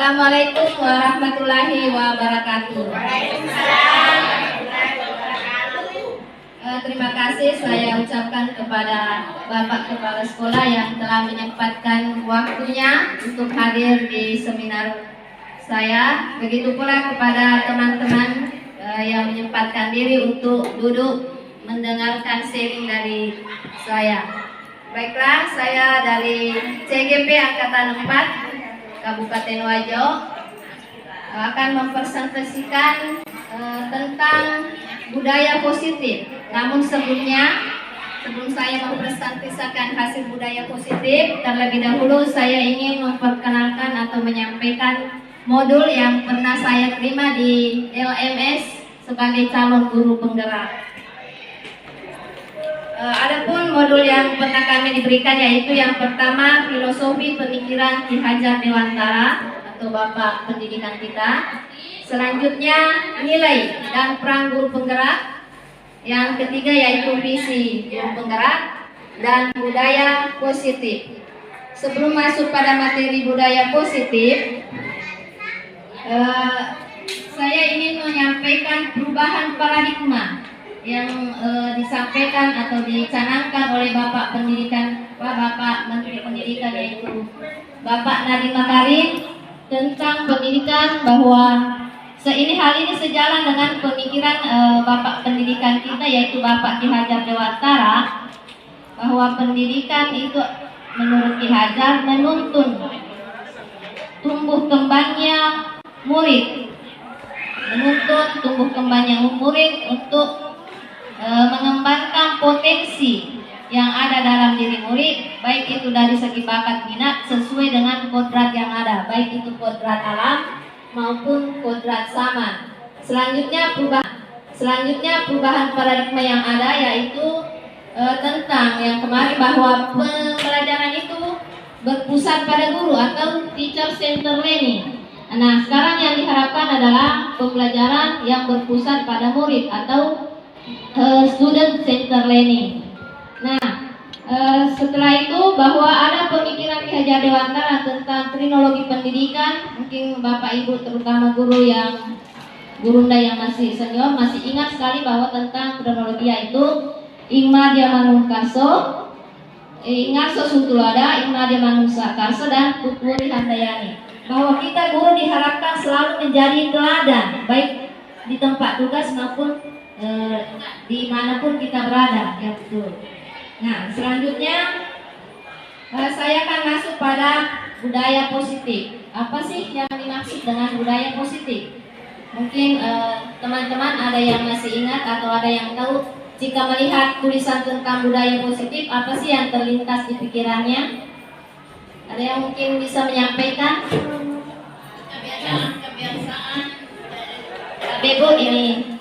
Assalamualaikum warahmatullahi wabarakatuh. Waalaikumsalam warahmatullahi wabarakatuh. Terima kasih saya ucapkan kepada Bapak Kepala Sekolah yang telah menyempatkan waktunya untuk hadir di seminar saya. Begitu pula kepada teman-teman yang menyempatkan diri untuk duduk mendengarkan sharing dari saya. Baiklah, saya dari CGP Angkatan 4 Kabupaten Wajo akan mempresentasikan tentang budaya positif. Namun sebelum saya mempresentasikan hasil budaya positif, terlebih dahulu saya ingin memperkenalkan atau menyampaikan modul yang pernah saya terima di LMS sebagai calon guru penggerak. Adapun modul yang pernah kami diberikan yaitu yang pertama filosofi pemikiran Ki Hajar Dewantara atau Bapak Pendidikan kita. Selanjutnya nilai dan peran guru penggerak. Yang ketiga yaitu visi guru penggerak dan budaya positif. Sebelum masuk pada materi budaya positif, saya ingin menyampaikan perubahan paradigma yang disampaikan atau dicanangkan oleh Bapak Menteri Pendidikan yaitu Bapak Nadiem Makarim tentang pendidikan, bahwa hal ini sejalan dengan pemikiran Bapak Pendidikan kita yaitu Bapak Ki Hajar Dewantara, bahwa pendidikan itu menurut Ki Hajar menuntun tumbuh kembangnya murid, untuk mengembangkan potensi yang ada dalam diri murid, baik itu dari segi bakat minat sesuai dengan kodrat yang ada, baik itu kodrat alam maupun kodrat zaman. Selanjutnya perubahan paradigma yang ada yaitu tentang yang kemarin, bahwa pembelajaran itu berpusat pada guru atau teacher center learning. Nah, sekarang yang diharapkan adalah pembelajaran yang berpusat pada murid atau student center learning. Nah, setelah itu bahwa ada pemikiran Ki Hajar Dewantara tentang krinologi pendidikan. Mungkin Bapak Ibu terutama gurunda yang masih senior masih ingat sekali bahwa tentang kronologi yaitu Ingmar Diamanungkarso, Ngarso Suntuloda, Ingmar Diamanungkarso dan Tutwuri Handayani. Bahwa kita guru diharapkan selalu menjadi teladan baik di tempat tugas maupun dimanapun kita berada, ya betul. Nah, selanjutnya saya akan masuk pada budaya positif. Apa sih yang dimaksud dengan budaya positif? Mungkin teman-teman ada yang masih ingat atau ada yang tahu, jika melihat tulisan tentang budaya positif, apa sih yang terlintas di pikirannya? Ada yang mungkin bisa menyampaikan? Kebiasaan. Bebo ini.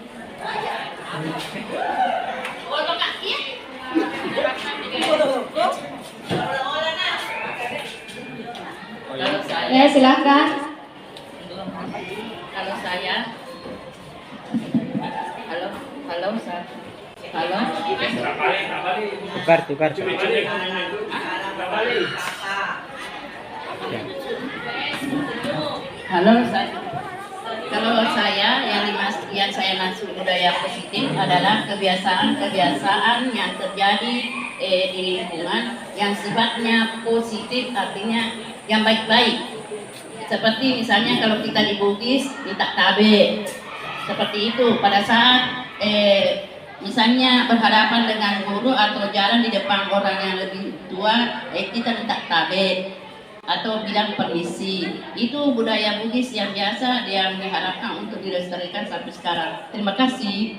Ya, silakan. Kalau saya, halo. Tukar. Kalau saya yang saya maksud budaya positif adalah kebiasaan yang terjadi di lingkungan yang sifatnya positif, artinya yang baik-baik. Seperti misalnya kalau kita di Bugis, kita tabe. Seperti itu pada saat misalnya berhadapan dengan guru atau jalan di depan orang yang lebih tua, kita minta tabe atau bilang permisi. Itu budaya Bugis yang biasa yang diharapkan untuk dilestarikan sampai sekarang. Terima kasih.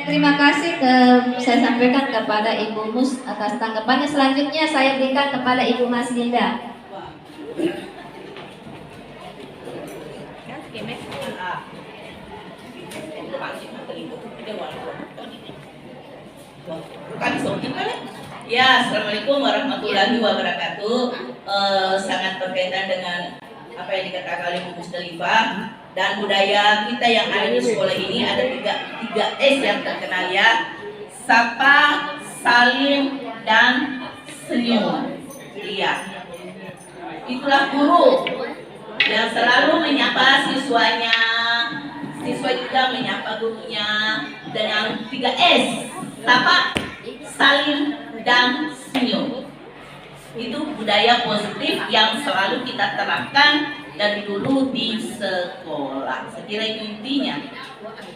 Terima kasih saya sampaikan kepada Ibu Mus atas tanggapannya. Selanjutnya saya berikan kepada Ibu Mas Linda. Ya, assalamualaikum warahmatullahi wabarakatuh. Sangat berkaitan dengan apa yang dikatakan oleh Bu Musdalifah dan budaya kita yang ada di sekolah ini. Ada tiga S yang terkenal ya: sapa, salim, dan senyum. Iya. Itulah guru yang selalu menyapa siswanya. Siswa juga menyapa gurunya dengan 3S. Sapa, saling, dan senyum. Itu budaya positif yang selalu kita terapkan dari dulu di sekolah. Saya kira itu intinya.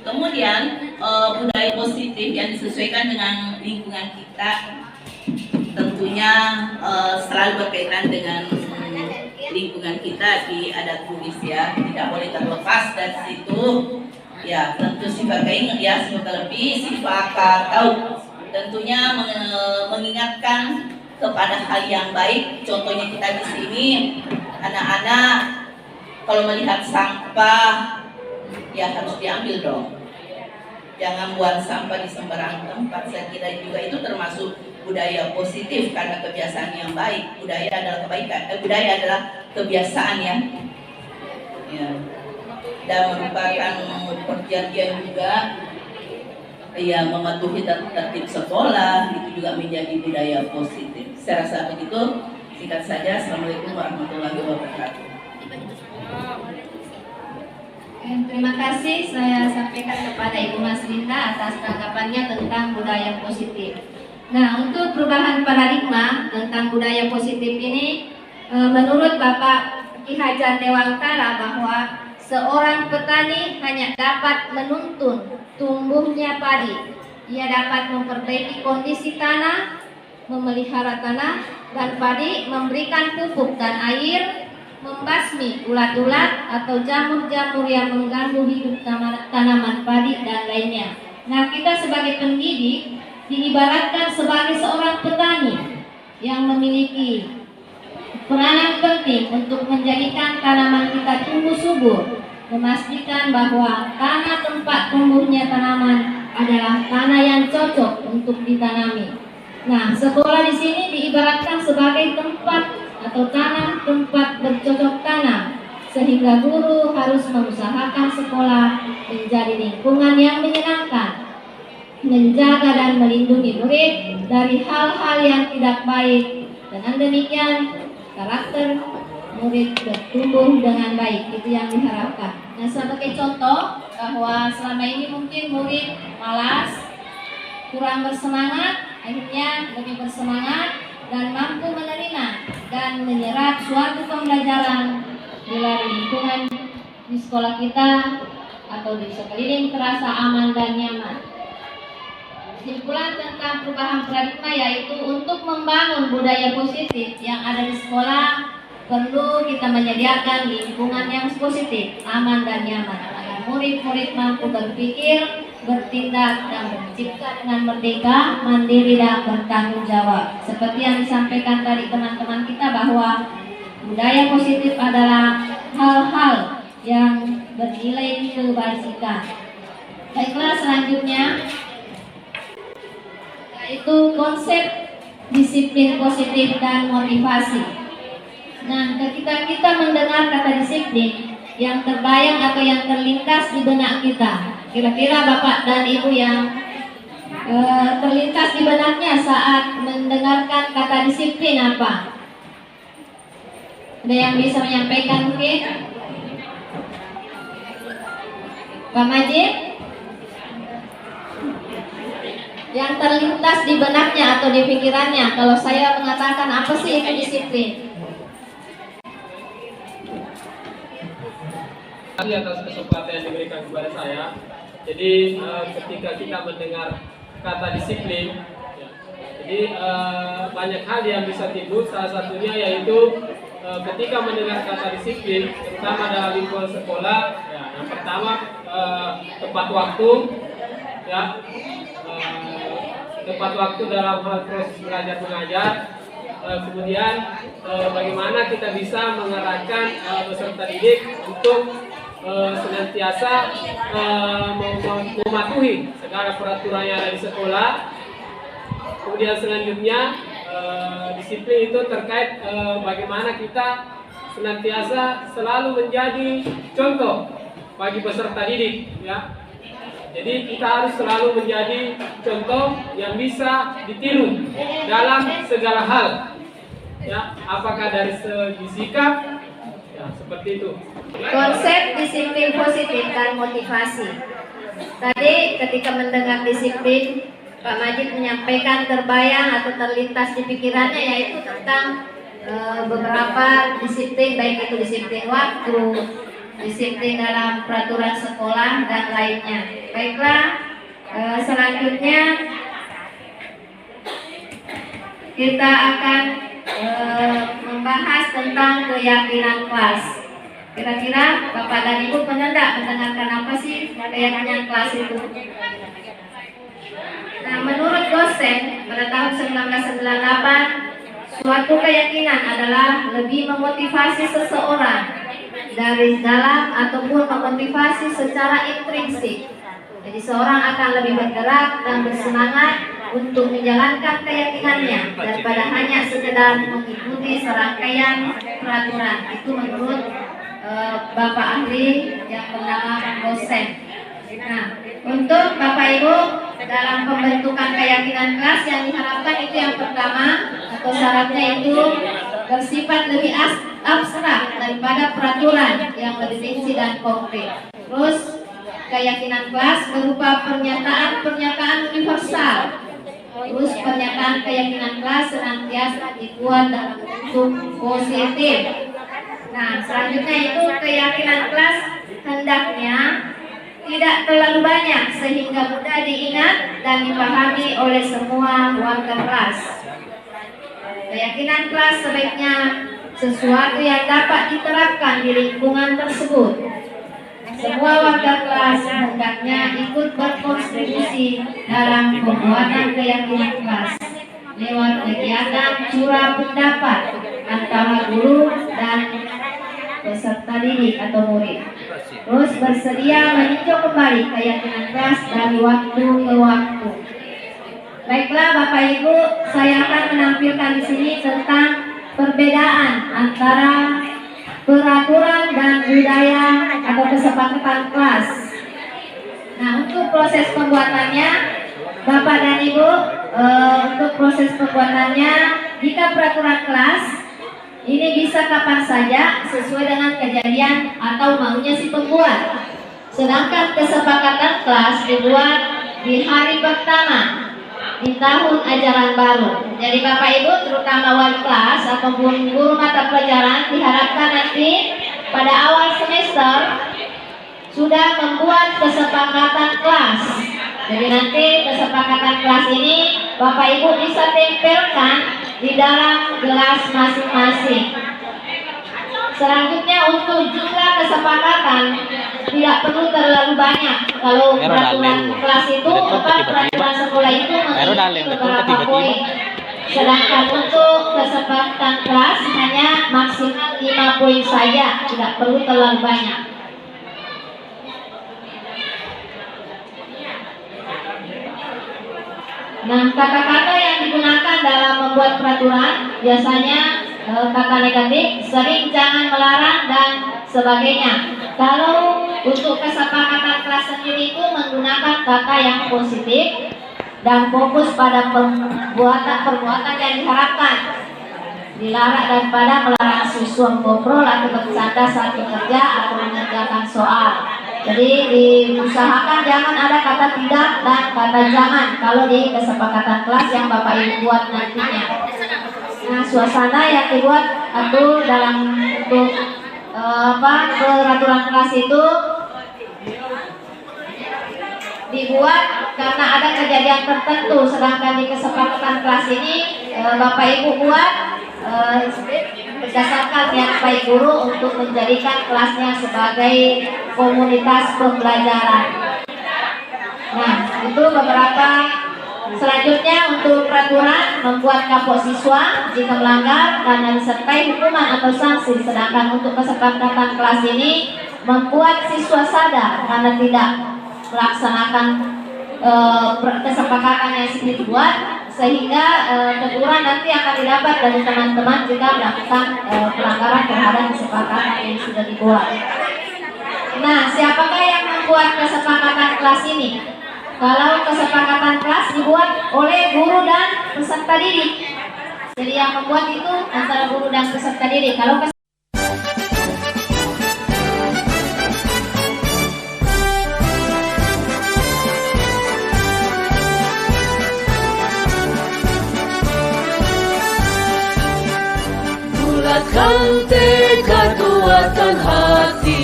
Kemudian budaya positif yang disesuaikan dengan lingkungan kita tentunya selalu berkaitan dengan lingkungan kita di adat Bugis ya, tidak boleh terlepas dari situ. Ya, tentu sifat keinget ya, sifat lebih, sifat tahu. Tentunya mengingatkan kepada hal yang baik. Contohnya kita di sini, anak-anak kalau melihat sampah, ya harus diambil dong. Jangan buang sampah di sembarang tempat. Saya kira juga itu termasuk budaya positif karena kebiasaan yang baik. Budaya adalah kebaikan. Budaya adalah kebiasaan ya. Dan merupakan perjanjian juga. Ya, mematuhi tertib sekolah itu juga menjadi budaya positif. Saya rasa begitu. Singkat saja. Assalamualaikum warahmatullahi wabarakatuh. Terima kasih saya sampaikan kepada Ibu Mas Linda atas tanggapannya tentang budaya positif. Nah, untuk perubahan paradigma tentang budaya positif ini, menurut Bapak Ki Hajar Dewantara bahwa seorang petani hanya dapat menuntun tumbuhnya padi. Ia dapat memperbaiki kondisi tanah, memelihara tanah dan padi, memberikan pupuk dan air, membasmi ulat-ulat atau jamur-jamur yang mengganggu hidup tanaman padi dan lainnya. Nah, kita sebagai pendidik diibaratkan sebagai seorang petani yang memiliki peranan penting untuk menjadikan tanaman kita tumbuh subur, memastikan bahwa tanah tempat tumbuhnya tanaman adalah tanah yang cocok untuk ditanami. Nah, sekolah di sini diibaratkan sebagai tempat atau tanah tempat bercocok tanam, sehingga guru harus mengusahakan sekolah menjadi lingkungan yang menyenangkan, menjaga dan melindungi murid dari hal-hal yang tidak baik. Dengan demikian, karakter murid bertumbuh dengan baik, itu yang diharapkan. Nah, sebagai contoh bahwa selama ini mungkin murid malas, kurang bersemangat, akhirnya lebih bersemangat dan mampu menerima dan menyerap suatu pembelajaran dari lingkungan di sekolah kita atau di sekeliling terasa aman dan nyaman. Kesimpulan tentang perubahan paradigma yaitu untuk membangun budaya positif yang ada di sekolah perlu kita menyediakan lingkungan yang positif, aman dan nyaman agar murid-murid mampu berpikir, bertindak dan mencipta dengan merdeka, mandiri dan bertanggung jawab. Seperti yang disampaikan tadi teman-teman kita bahwa budaya positif adalah hal-hal yang bernilai kebajikan. Baiklah, selanjutnya yaitu konsep disiplin positif dan motivasi. Nah, ketika kita mendengar kata disiplin, yang terbayang atau yang terlintas di benak kita, kira-kira Bapak dan Ibu yang terlintas di benaknya saat mendengarkan kata disiplin apa? Ada yang bisa menyampaikan mungkin? Pak Majid? Yang terlintas di benaknya atau di pikirannya kalau saya mengatakan apa sih itu disiplin? Terima kasih atas kesempatan yang diberikan kepada saya. Jadi ketika kita mendengar kata disiplin, ya, jadi banyak hal yang bisa timbul. Salah satunya yaitu ketika mendengar kata disiplin, terutama dalam lingkungan sekolah, ya, yang pertama tepat waktu, ya, tepat waktu dalam hal proses belajar mengajar. Kemudian bagaimana kita bisa mengarahkan peserta didik untuk senantiasa mematuhi segala peraturan yang ada di sekolah. Kemudian selanjutnya disiplin itu terkait bagaimana kita senantiasa selalu menjadi contoh bagi peserta didik, ya. Jadi kita harus selalu menjadi contoh yang bisa ditiru dalam segala hal. Ya, apakah dari segi sikap, ya seperti itu. Konsep disiplin positif dan motivasi. Tadi ketika mendengar disiplin, Pak Majid menyampaikan terbayang atau terlintas di pikirannya yaitu tentang beberapa disiplin, baik itu disiplin waktu, disiplin dalam peraturan sekolah dan lainnya. Baiklah, selanjutnya kita akan membahas tentang keyakinan kelas. Kira-kira Bapak dan Ibu pernah tidak mendengarkan apa sih keyakinan kelas itu? Nah, menurut dosen pada tahun 1998, suatu keyakinan adalah lebih memotivasi seseorang dari dalam ataupun memotivasi secara intrinsik. Jadi seorang akan lebih bergerak dan bersemangat untuk menjalankan keyakinannya daripada hanya sekedar mengikuti serangkaian peraturan. Itu menurut Bapak ahli yang bernama dosen. Nah, untuk Bapak Ibu dalam pembentukan keyakinan kelas yang diharapkan itu yang pertama atau syaratnya itu bersifat lebih abstrak daripada peraturan yang lebih rinci dan konkret. Terus keyakinan kelas berupa pernyataan universal. Terus pernyataan keyakinan kelas senantiasa dibuat dalam bentuk positif. Nah, selanjutnya itu keyakinan kelas hendaknya tidak terlalu banyak sehingga mudah diingat dan dipahami oleh semua warga kelas. Keyakinan kelas sebaiknya sesuatu yang dapat diterapkan di lingkungan tersebut. Semua warga kelas hendaknya ikut berkontribusi dalam pembuatan keyakinan kelas lewat kegiatan curah pendapat antara guru dan peserta didik atau murid. Terus bersedia meninjau kembali keyakinan kelas dari waktu ke waktu. Baiklah Bapak Ibu, saya akan menampilkan di sini tentang perbedaan antara peraturan dan budaya atau kesepakatan kelas. Nah, untuk proses pembuatannya, Bapak dan Ibu, untuk proses pembuatannya, jika peraturan kelas ini bisa kapan saja sesuai dengan kejadian atau maunya si pembuat. Sedangkan kesepakatan kelas dibuat di hari pertama di tahun ajaran baru. Jadi Bapak Ibu terutama wali kelas ataupun guru mata pelajaran diharapkan nanti pada awal semester sudah membuat kesepakatan kelas. Jadi nanti kesepakatan kelas ini Bapak Ibu bisa tempelkan di dalam gelas masing-masing. Selanjutnya untuk jumlah kesepakatan tidak perlu terlalu banyak. Kalau peraturan kelas itu peraturan sekolah itu memiliki beberapa poin. Sedangkan untuk kesepakatan kelas hanya maksimal 5 poin saja, tidak perlu terlalu banyak. Nah, kata-kata yang digunakan dalam membuat peraturan biasanya kata negatif, sering, jangan, melarang, dan sebagainya. Kalau untuk kesepakatan kelas sendiri itu menggunakan kata yang positif dan fokus pada perbuatan yang diharapkan. Dilarang daripada melarang siswa ngobrol atau bercanda saat bekerja atau mengerjakan soal. Jadi diusahakan jangan ada kata tidak dan kata jangan kalau di kesepakatan kelas yang Bapak Ibu buat nantinya. Nah, suasana yang dibuat atau dalam untuk peraturan kelas itu dibuat karena ada kejadian tertentu, sedangkan di kesepakatan kelas ini Bapak Ibu buat berdasarkan niat baik guru untuk menjadikan kelasnya sebagai komunitas pembelajaran. Nah, itu beberapa. Selanjutnya untuk peraturan membuat kapok siswa jika melanggar karena disertai hukuman atau sanksi. Sedangkan untuk kesepakatan kelas ini membuat siswa sadar karena tidak melaksanakan kesepakatan yang sudah dibuat, sehingga teguran nanti akan didapat dari teman-teman jika melakukan pelanggaran terhadap kesepakatan yang sudah dibuat. Nah, siapakah yang membuat kesepakatan kelas ini? Kalau kesepakatan kelas dibuat oleh guru dan peserta didik. Jadi yang membuat itu antara guru dan peserta didik. Kalau bulatkan tekad kuatkan hati,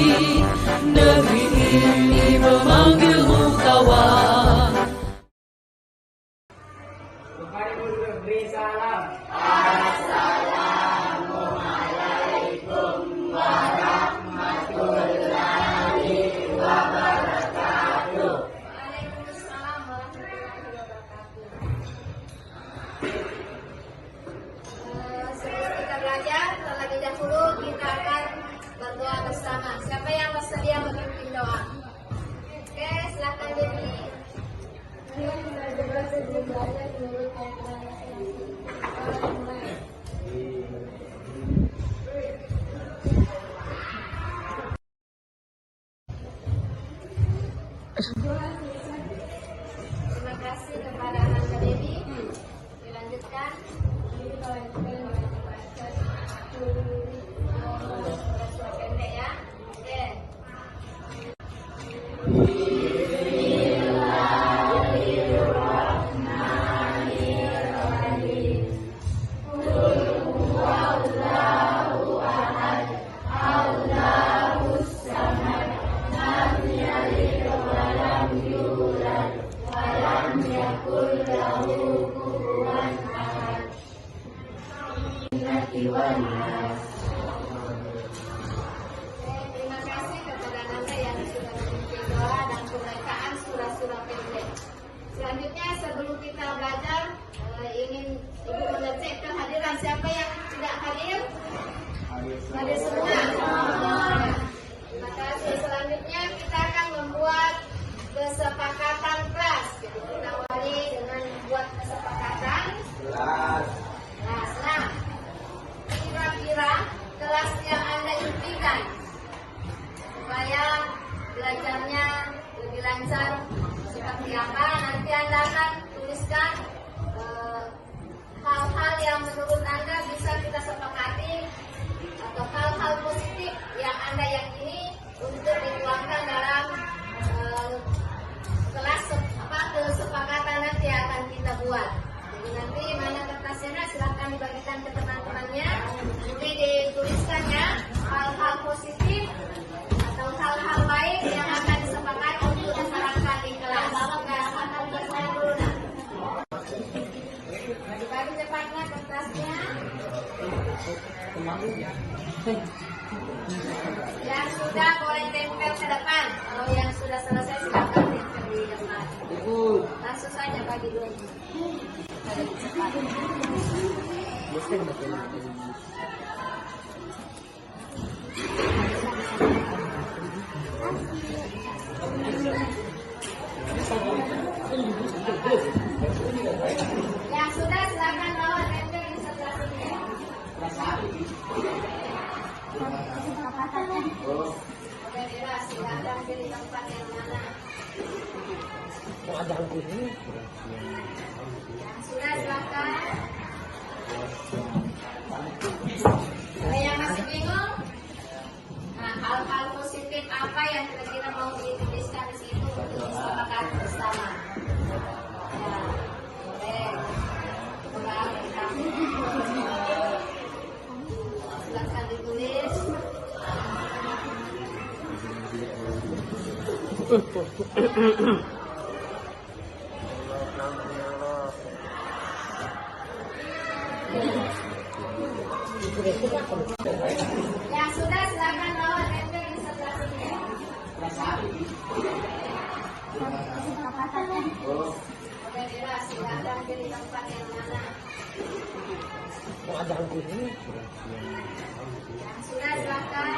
negeri ini memanggilmu kawan. Mari beri salam. sebelum kita belajar, terlebih dahulu kita akan berdoa bersama. Siapa yang bersedia memimpin doa? Oke, silakan Devi. Terima kasih kepada Nanda Devi. Dilanjutkan. Pendek ya. Oke. Terima kasih kepada Nanda yang sudah memimpin doa dan pembacaan surah-surah pendek. Selanjutnya sebelum kita belajar, ingin Ibu mengecek kehadiran siapa yang tidak hadir? Hadir semua. Terima kasih. Selanjutnya kita akan membuat kesepakatan kelas. Jadi kita awali dengan membuat kesepakatan kelas. Nah, kira-kira kelas yang Anda impikan supaya belajarnya lebih lancar seperti apa? Nanti Anda akan tuliskan hal-hal yang menurut Anda bisa kita sepakati atau hal-hal positif yang Anda yakini untuk dituangkan dalam kelas kesepakatan nanti akan kita buat. Jadi nanti mana kertasnya silahkan dibagikan ke teman-temannya. Nanti dituliskannya hal-hal positif atau hal-hal baik yang akan disepakati untuk diterapkan di kelas. Akan bertanya dulu nak. Bagi cepatnya kertasnya. Yang sudah boleh tempel ke depan. Kalau yang sudah selesai silakan tempel di depan. Langsung saja bagi dulu. Yang sudah silakan bawa tempel di sebelah sini. Bendera silakan pilih tempat yang mana. Yang sudah silakan. Yang masih bingung? Nah, hal-hal positif apa yang kira-kira mau dituliskan di situ untuk disepakati bersama? Ya, boleh. Silakan ditulis. Yang sudah silakan bawa tempel di sebelah sini. Bendera silakan pilih tempat yang mana. Yang sudah silakan.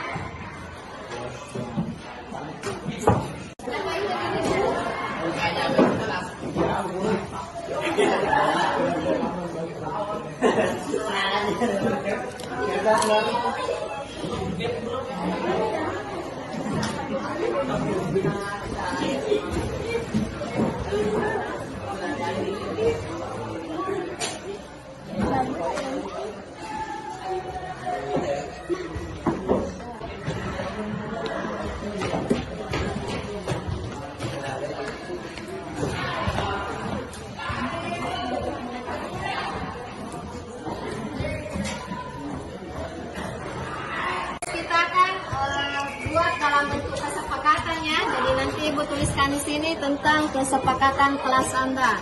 tentang kesepakatan kelas Anda.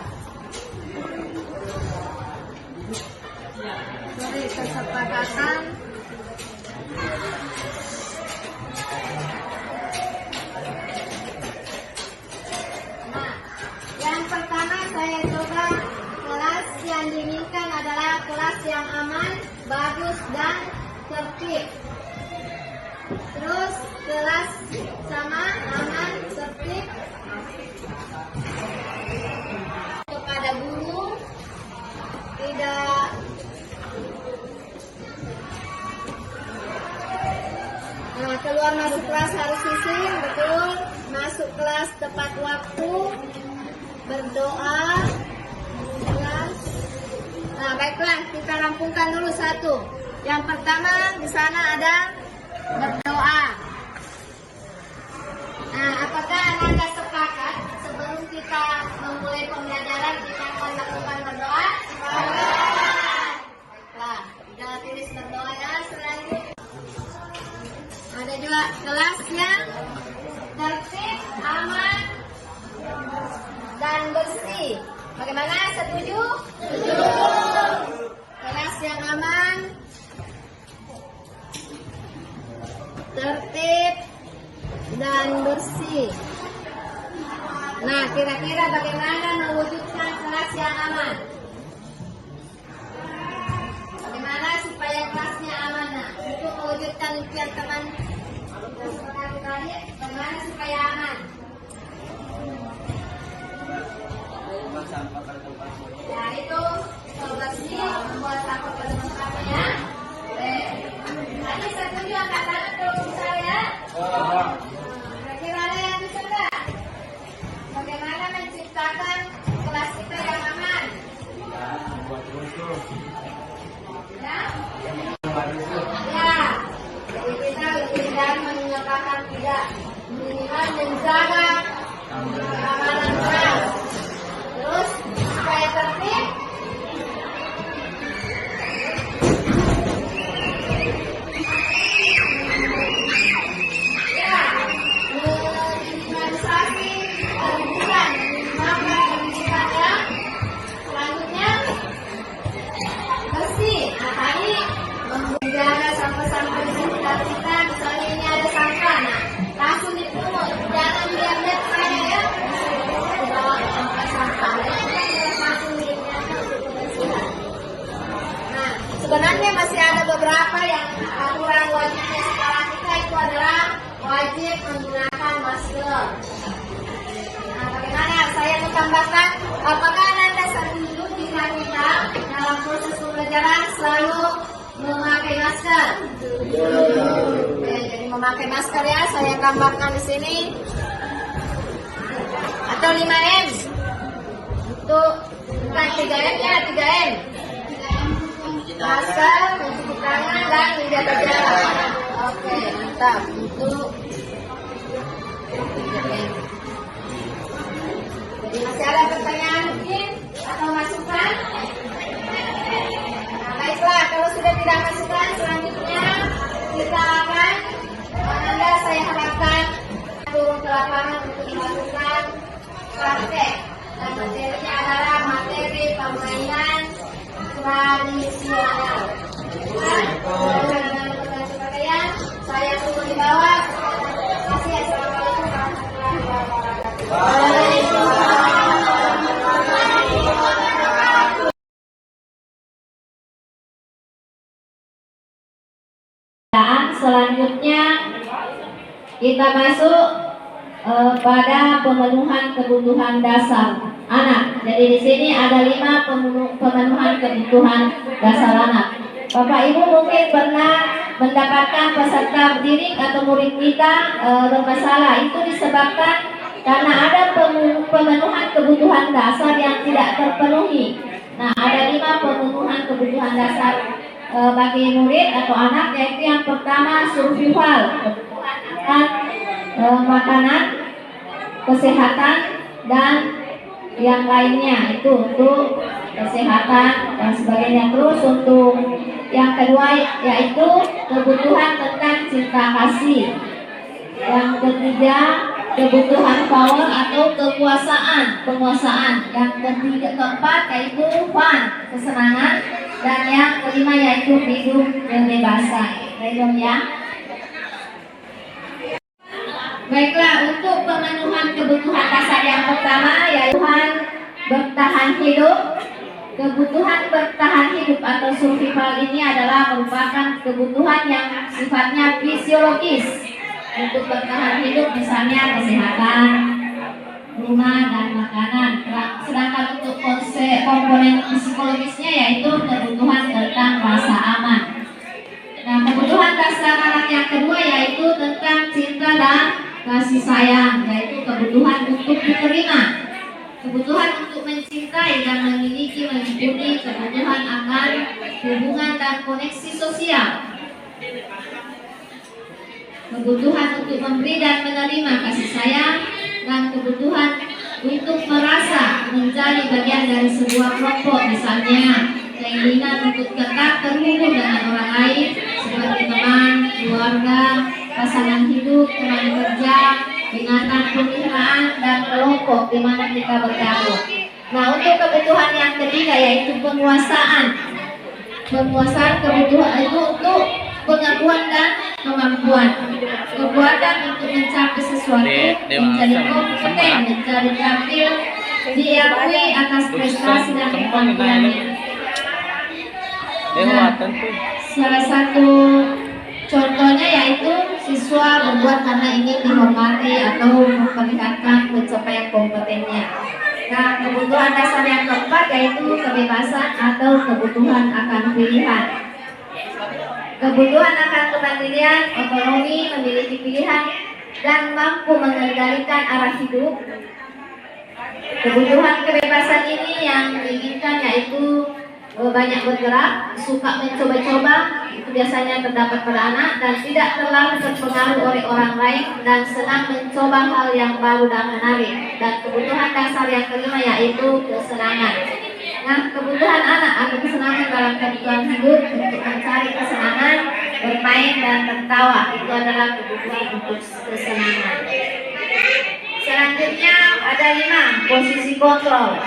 Kesepakatan yang pertama saya coba kelas yang diinginkan adalah kelas yang aman, bagus, dan tertib. Terus kelas sama, aman, tertib. Kepada guru tidak keluar masuk kelas harus sistem, betul. Masuk kelas tepat waktu, berdoa. Nah, baiklah, kita rampungkan dulu satu. Yang pertama di sana ada berdoa. Nah, apakah Anda sepakat sebelum kita memulai pembelajaran kita akan lakukan berdoa? Baiklah, kita tulis berdoa ya. Selanjutnya ada juga kelas yang tertib, aman, dan bersih. Bagaimana? Setuju? Setuju. Kelas yang aman, tertib, dan bersih. Nah, kira-kira bagaimana mewujudkan kelas yang aman? Bagaimana supaya kelasnya aman? Nah, untuk mewujudkan impian teman bagaimana supaya aman? Ya, itu bersih, membuat sampah pada tempatnya. Tadi setuju angkat tangan kalau bisa ya. Kira-kira ada yang bisa nggak? Bagaimana menciptakan kelas kita yang aman? Ya? Ya. Jadi kita lebih dari menyatakan tidak, minimal menjaga keamanan kelas. Terus supaya tertib. Menjaga sampah-sampah di sekitar kita, misalnya ini ada sampah, nah langsung dipungut, jangan lihat-lihat saya ya, dibawa ke tempat sampah, langsung dibiarkan untuk kebersihan. Nah, sebenarnya masih ada beberapa yang aturan wajibnya sekolah kita itu adalah wajib menggunakan masker. Nah, bagaimana? Saya mau tambahkan, apakah Anda setuju jika kita dalam proses pembelajaran selalu memakai masker? Oke, jadi memakai masker ya, saya gambarkan di sini. Atau 5M. Untuk bukan 3M ya, 3M. Masker, mencuci tangan, dan menjaga jarak. Oke, mantap. Untuk 3M. Jadi masih ada pertanyaan mungkin atau masukan? Baiklah, kalau sudah tidak masukan, selanjutnya kita akan saya harapkan turun ke lapangan untuk melakukan praktek. Dan materinya adalah materi permainan tradisional. Saya tunggu di bawah. Terima kasih. Assalamualaikum warahmatullahi wabarakatuh. Selanjutnya kita masuk pada pemenuhan kebutuhan dasar anak. Jadi di sini ada 5 pemenuhan kebutuhan dasar anak. Bapak Ibu mungkin pernah mendapatkan peserta didik atau murid kita bermasalah. Itu disebabkan karena ada pemenuhan kebutuhan dasar yang tidak terpenuhi. Nah, ada 5 pemenuhan kebutuhan dasar bagi murid atau anak, yaitu yang pertama survival, akan makanan, kesehatan, dan yang lainnya itu untuk kesehatan dan sebagainya. Terus untuk yang kedua yaitu kebutuhan tentang cinta kasih. Yang ketiga kebutuhan power atau kekuasaan, penguasaan. Yang keempat yaitu fun, kesenangan, dan yang kelima yaitu hidup kebebasan. Baik ya. Baiklah, untuk pemenuhan kebutuhan dasar yang pertama yaitu bertahan hidup. Kebutuhan bertahan hidup atau survival ini adalah merupakan kebutuhan yang sifatnya fisiologis. Untuk bertahan hidup misalnya kesehatan, rumah, dan makanan. Sedangkan untuk komponen psikologisnya yaitu kebutuhan tentang rasa aman. Nah, kebutuhan dasar anak yang kedua yaitu tentang cinta dan kasih sayang, yaitu kebutuhan untuk diterima. Kebutuhan untuk mencintai dan memiliki meliputi kebutuhan akan hubungan dan koneksi sosial. Kebutuhan untuk memberi dan menerima kasih sayang, dan kebutuhan untuk merasa menjadi bagian dari sebuah kelompok, misalnya keinginan untuk tetap terhubung dengan orang lain seperti teman, keluarga, pasangan hidup, teman kerja, binatang peliharaan, dan kelompok di mana kita bergabung. Nah, untuk kebutuhan yang ketiga yaitu penguasaan. Penguasaan kebutuhan itu untuk pengakuan dan kemampuan. Kekuatan untuk mencapai sesuatu, menjadi kompeten, menjadi tampil, diakui atas prestasi dan kemampuannya. Nah, salah satu contohnya yaitu siswa membuat karena ingin dihormati atau memperlihatkan pencapaian kompetennya. Nah, kebutuhan dasar yang keempat yaitu kebebasan atau kebutuhan akan pilihan. Kebutuhan akan kemandirian, otonomi, memiliki pilihan, dan mampu mengendalikan arah hidup. Kebutuhan kebebasan ini yang diinginkan yaitu banyak bergerak, suka mencoba-coba, itu biasanya terdapat pada anak, dan tidak terlalu terpengaruh oleh orang lain, dan senang mencoba hal yang baru dan menarik. Dan kebutuhan dasar yang kelima yaitu kesenangan. Nah, kebutuhan anak atau kesenangan dalam kebutuhan hidup untuk mencari kesenangan, bermain dan tertawa, itu adalah kebutuhan untuk kesenangan. Selanjutnya ada 5 posisi kontrol.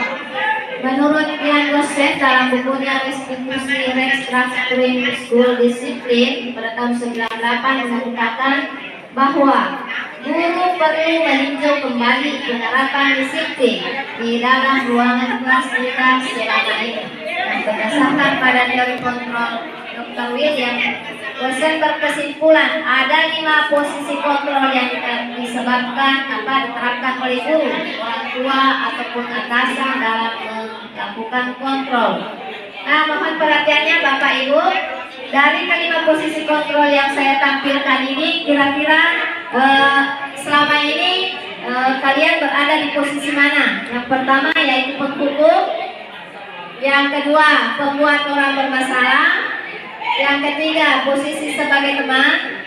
Menurut Ian Gossen dalam bukunya Restitusi Restructuring School Discipline pada tahun 98 mengatakan bahwa guru perlu meninjau kembali penerapan disiplin di dalam ruangan kelas kita selama ini. Berdasarkan pada teori kontrol Dr. William, Gossen berkesimpulan ada 5 posisi kontrol yang diterapkan oleh guru, orang tua ataupun atasan dalam melakukan kontrol. Nah, mohon perhatiannya Bapak Ibu, dari kelima posisi kontrol yang saya tampilkan ini, kira-kira selama ini kalian berada di posisi mana? Yang pertama yaitu penghukum, yang kedua pembuat orang bermasalah, yang ketiga posisi sebagai teman,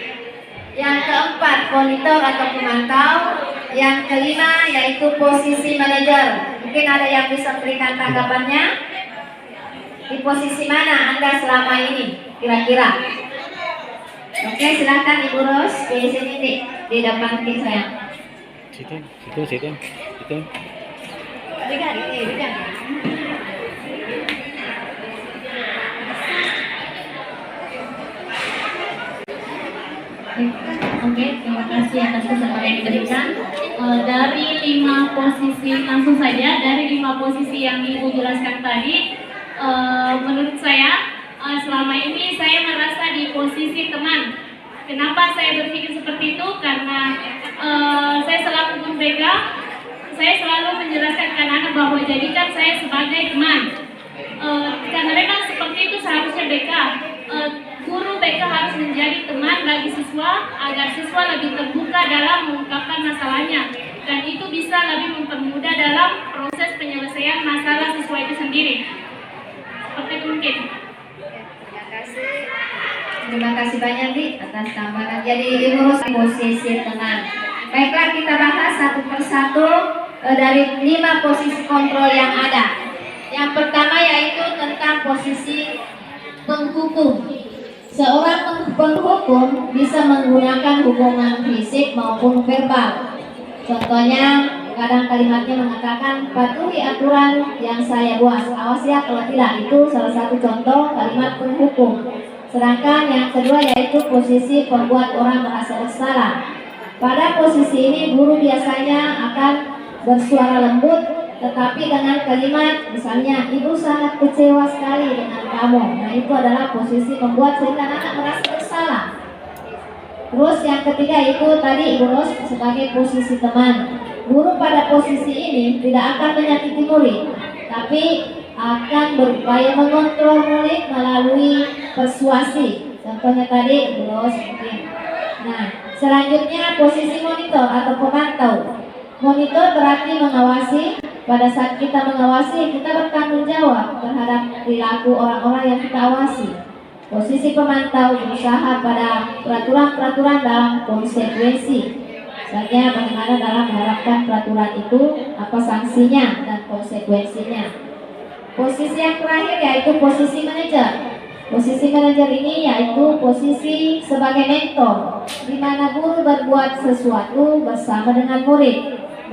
yang keempat monitor atau pemantau, yang kelima yaitu posisi manajer. Mungkin ada yang bisa berikan tanggapannya. Di posisi mana Anda selama ini kira-kira? Oke, silakan Ibu Ros di sini di depan saya. Situ. Oke, terima kasih atas kesempatan yang diberikan. Dari 5 posisi, langsung saja dari 5 posisi yang Ibu jelaskan tadi, menurut saya selama ini saya merasa di posisi teman. Kenapa saya berpikir seperti itu? Karena saya selaku guru BK, saya selalu menjelaskan ke anak-anak bahwa jadikan saya sebagai teman. Karena memang seperti itu seharusnya BK. Guru BK harus menjadi teman bagi siswa agar siswa lebih terbuka dalam mengungkapkan masalahnya, dan itu bisa lebih mempermudah dalam proses penyelesaian masalah siswa itu sendiri. Seperti itu mungkin. Terima kasih banyak Di atas tambahan. Jadi diurus posisi teman. Baiklah, kita bahas satu persatu dari 5 posisi kontrol yang ada. Yang pertama yaitu tentang posisi penghukum. Seorang penghukum bisa menggunakan hubungan fisik maupun verbal. Contohnya, kadang kalimatnya mengatakan patuhi aturan yang saya buat. Awas ya kalau tidak, itu salah satu contoh kalimat penghukum. Sedangkan yang kedua yaitu posisi pembuat orang merasa bersalah. Pada posisi ini guru biasanya akan bersuara lembut, tetapi dengan kalimat misalnya ibu sangat kecewa sekali dengan kamu. Nah, itu adalah posisi membuat sehingga anak merasa bersalah. Terus yang ketiga itu tadi guru sebagai posisi teman. Guru pada posisi ini tidak akan menyakiti murid, tapi akan berupaya mengontrol murid melalui persuasi. Contohnya tadi guru mungkin. Nah, selanjutnya posisi monitor atau pemantau. Monitor berarti mengawasi. Pada saat kita mengawasi, kita bertanggung jawab terhadap perilaku orang-orang yang kita awasi. Posisi pemantau berusaha pada peraturan-peraturan dalam konsekuensi. Misalnya bagaimana dalam menerapkan peraturan itu, apa sanksinya dan konsekuensinya. Posisi yang terakhir yaitu posisi manajer. Posisi manajer ini yaitu posisi sebagai mentor, di mana guru berbuat sesuatu bersama dengan murid,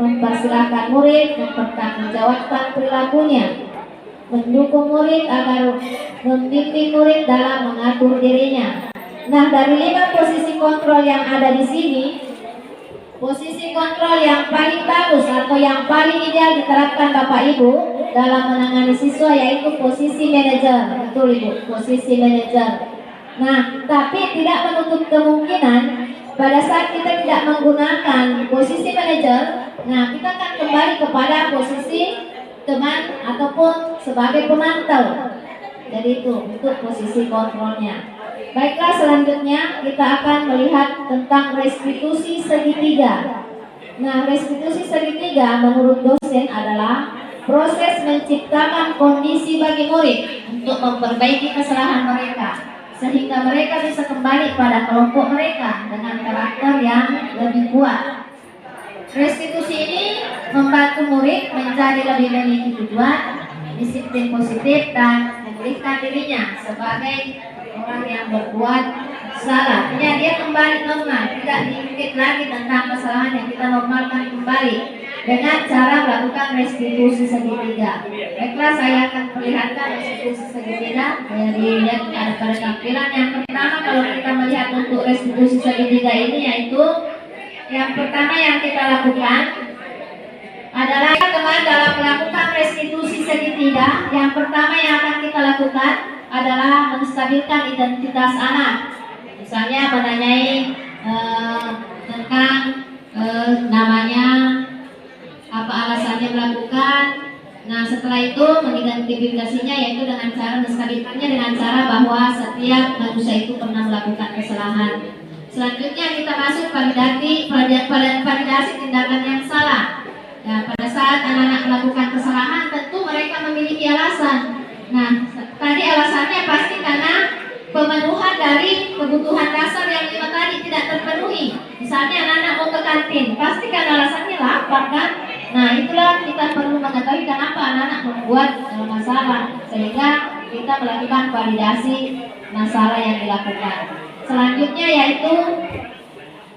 mempersilahkan murid mempertanggungjawabkan perilakunya, mendukung murid agar membimbing murid dalam mengatur dirinya. Nah, dari 5 posisi kontrol yang ada di sini, posisi kontrol yang paling bagus atau yang paling ideal diterapkan Bapak Ibu dalam menangani siswa yaitu posisi manajer. Betul Ibu, posisi manajer. Nah, tapi tidak menutup kemungkinan pada saat kita tidak menggunakan posisi manajer, nah kita akan kembali kepada posisi teman ataupun sebagai pemantau. Jadi itu untuk posisi kontrolnya. Baiklah, selanjutnya kita akan melihat tentang restitusi segitiga. Nah, restitusi segitiga menurut dosen adalah proses menciptakan kondisi bagi murid untuk memperbaiki kesalahan mereka, sehingga mereka bisa kembali pada kelompok mereka dengan karakter yang lebih kuat. Restitusi ini membantu murid menjadi lebih memiliki tujuan, disiplin positif, dan memulihkan dirinya sebagai orang yang berbuat salah. Ya, dia kembali normal, tidak diungkit lagi tentang kesalahan yang kita normalkan kembali dengan cara melakukan restitusi segitiga. Baiklah, saya akan perlihatkan restitusi segitiga. Dilihat pada tampilan yang pertama. Kalau kita melihat untuk restitusi segitiga ini, yaitu yang pertama yang kita lakukan adalah teman dalam melakukan restitusi segitiga. Yang pertama yang akan kita lakukan adalah menstabilkan identitas anak. Misalnya menanyai tentang namanya, apa alasannya melakukan. Nah, setelah itu mengidentifikasinya yaitu dengan cara menstabilkannya dengan cara bahwa setiap manusia itu pernah melakukan kesalahan. Selanjutnya kita masuk validasi tindakan yang salah. Nah, pada saat anak-anak melakukan kesalahan, tentu mereka memiliki alasan. Nah, tadi alasannya pasti karena pemenuhan dari kebutuhan dasar yang 5 tadi tidak terpenuhi. Misalnya anak-anak mau ke kantin, pasti kan alasannya lapar kan? Nah, itulah kita perlu mengetahui kenapa anak-anak membuat masalah, sehingga kita melakukan validasi masalah yang dilakukan. Selanjutnya yaitu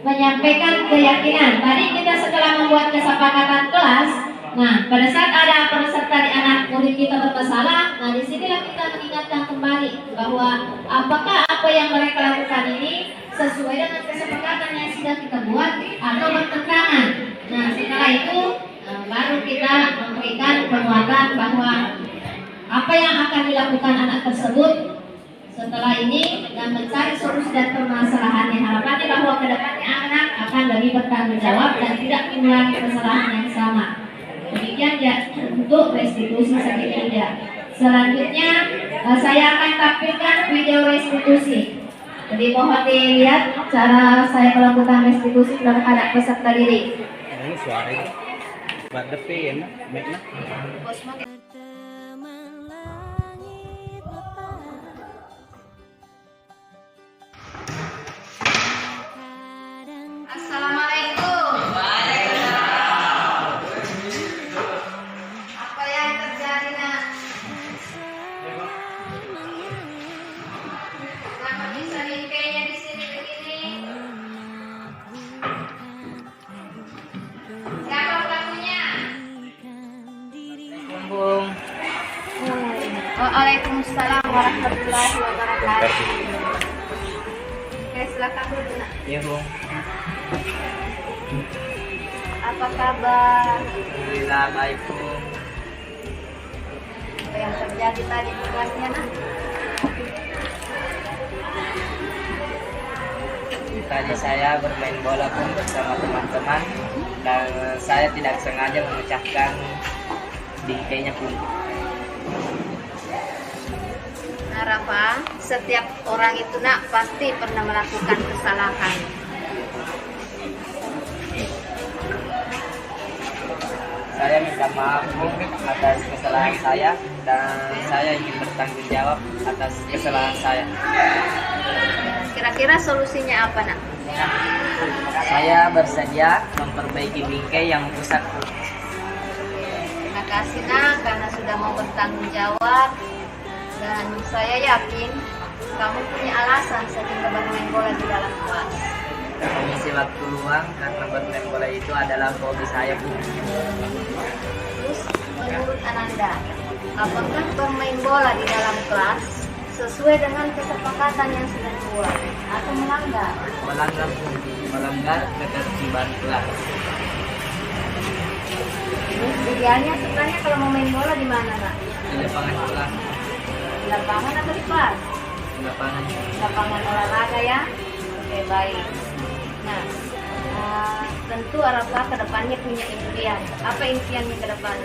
menyampaikan keyakinan. Tadi kita setelah membuat kesepakatan kelas, nah pada saat ada peserta di anak murid kita bermasalah, nah disinilah kita mengingatkan kembali bahwa apakah apa yang mereka lakukan ini sesuai dengan kesepakatan yang sudah kita buat atau bertentangan. Nah, setelah itu baru kita memberikan penguatan bahwa apa yang akan dilakukan anak tersebut setelah ini dan mencari solusi dan permasalahannya. Harapannya bahwa kedepannya anak akan lebih bertanggung jawab dan tidak mengulangi kesalahan yang sama. Demikian ya untuk restitusi segitiga. Selanjutnya saya akan tampilkan video restitusi. Jadi mohon dilihat cara saya melakukan restitusi terhadap peserta didik. Ini suara itu. Buat depan, mic-nya. Assalamualaikum. Apa yang terjadi nak? Kenapa bisa linknya di sini begini? Waalaikumsalam warahmatullahi wabarakatuh. Oke, silakan dulu nak. Iya, Bung. Apa kabar? Alhamdulillah baik, Bung. Apa yang terjadi tadi di kelasnya nak? Tadi saya bermain bola pun bersama teman-teman dan saya tidak sengaja memecahkan bingkainya pun. Nah, Rafa, setiap orang itu nak pasti pernah melakukan kesalahan. Saya minta maaf, Bung, atas kesalahan saya dan saya ingin bertanggung jawab atas kesalahan saya. Kira-kira solusinya apa nak? Saya bersedia memperbaiki bingkai yang rusak. Terima kasih nak karena sudah mau bertanggung jawab, dan saya yakin kamu punya alasan sehingga bermain bola di dalam kelas. Mengisi waktu luang karena bermain bola itu adalah hobi saya, Bu. Terus menurut Ananda, apakah bermain bola di dalam kelas sesuai dengan kesepakatan yang sudah dibuat atau melanggar? Melanggar ketertiban kelas. Terus idealnya sebenarnya kalau mau main bola di mana nak? Di lapangan kelas, Di lapangan atau di kelas? di lapangan. Lapangan olahraga ya? Oke, baik. Nah, tentu Arafah ke depannya punya impian. Apa impiannya ke depan?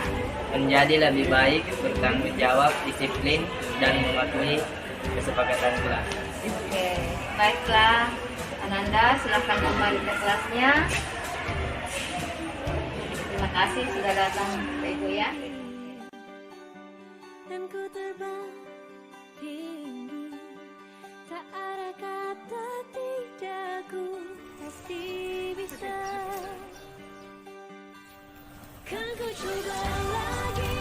Menjadi lebih baik, bertanggung jawab, disiplin, dan mematuhi kesepakatan kelas. Oke, baiklah. Ananda, silakan kembali ke kelasnya. Terima kasih sudah datang ke Ibu ya. Dan ku terbang tinggi, tak ada kata tidak, ku pasti bisa. Kan ku coba lagi,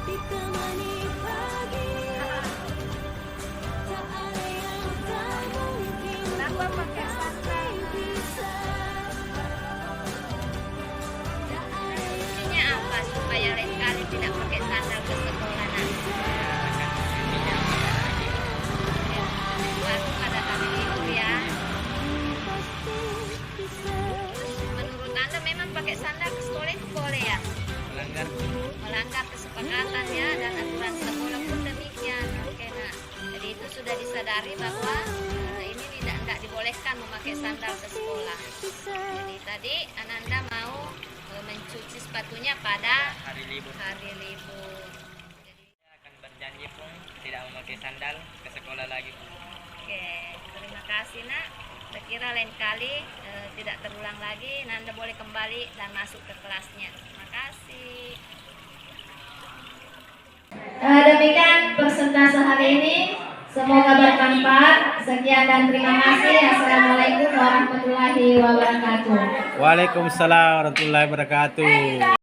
ditemani pagi, tak ada yang tak mungkin. Kenapa pakai sandal? Bisa. Tak ada yang Intinya apa supaya lain kali tidak pakai sandal ke sekolah nanti? Waktu pada hari libur ya. pasti bisa. Menurut Anda memang pakai sandal ke sekolah itu boleh ya? Melanggar. Melanggar kesepakatan ya, dan aturan sekolah pun demikian. Oke, nah, jadi itu sudah disadari bahwa ini tidak dibolehkan memakai sandal ke sekolah. Jadi tadi Ananda mau mencuci sepatunya pada Hari libur. hari libur. Saya akan berjanji pun tidak memakai sandal ke sekolah lagi. Oke, terima kasih nak. Saya kira lain kali tidak terulang lagi. Nanda boleh kembali dan masuk ke kelasnya. Terima kasih. Demikian persentase hari ini. Semoga bermanfaat. Sekian dan terima kasih. Assalamualaikum warahmatullahi wabarakatuh. Waalaikumsalam warahmatullahi wabarakatuh.